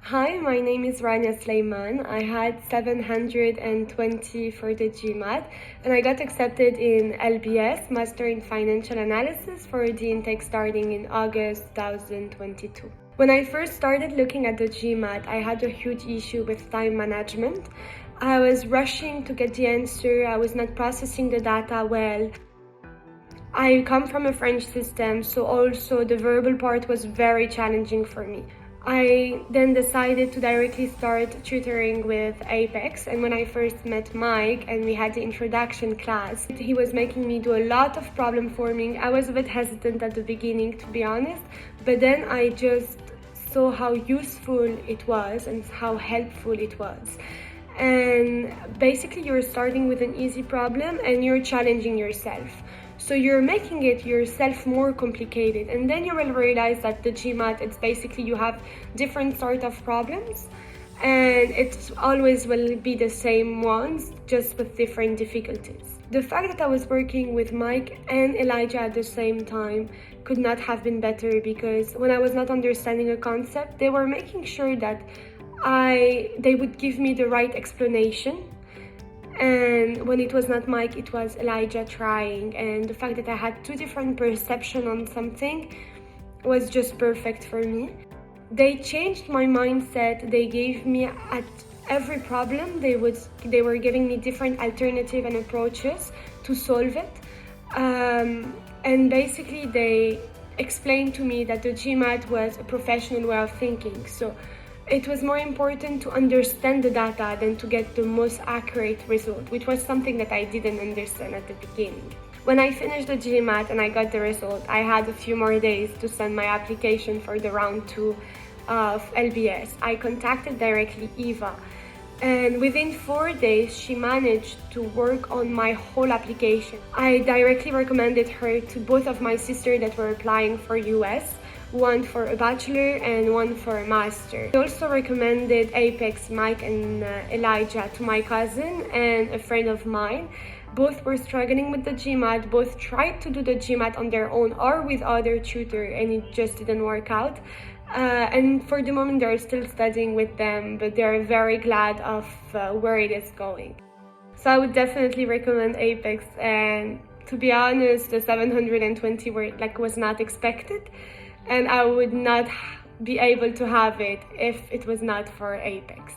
Hi, my name is Ranya. I had 720 for the GMAT and I got accepted in LBS, Master in Financial Analysis, for the intake starting in August 2022. When I first started looking at the GMAT, I had a huge issue with time management. I was rushing to get the answer, I was not processing the data well. I come from a French system, so also the verbal part was very challenging for me. I then decided to directly start tutoring with Apex, and when I first met Mike and we had the introduction class, he was making me do a lot of problem forming. I was a bit hesitant at the beginning, to be honest, but then I just saw how useful it was and how helpful it was. And basically you're starting with an easy problem and you're challenging yourself. So you're making it yourself more complicated, and then you will realize that the GMAT, it's basically you have different sort of problems and it always will be the same ones, just with different difficulties. The fact that I was working with Mike and Elijah at the same time could not have been better, because when I was not understanding a concept, they were making sure that they would give me the right explanation. And when it was not Mike, it was Elijah trying, and the fact that I had two different perceptions on something was just perfect for me. They changed my mindset. They gave me, at every problem, they were giving me different alternatives and approaches to solve it. And basically they explained to me that the GMAT was a professional way of thinking. So it was more important to understand the data than to get the most accurate result, which was something that I didn't understand at the beginning. When I finished the GMAT and I got the result, I had a few more days to send my application for the round 2 of LBS. I contacted directly Eva, and within 4 days she managed to work on my whole application. I directly recommended her to both of my sisters that were applying for US, one for a bachelor and one for a master. I also recommended Apex, Mike and Elijah to my cousin and a friend of mine. Both were struggling with the GMAT, both tried to do the GMAT on their own or with other tutor, and it just didn't work out. And for the moment they're still studying with them, but they're very glad of where it is going. So I would definitely recommend Apex, and to be honest, the 720 was not expected, and I would not be able to have it if it was not for Apex.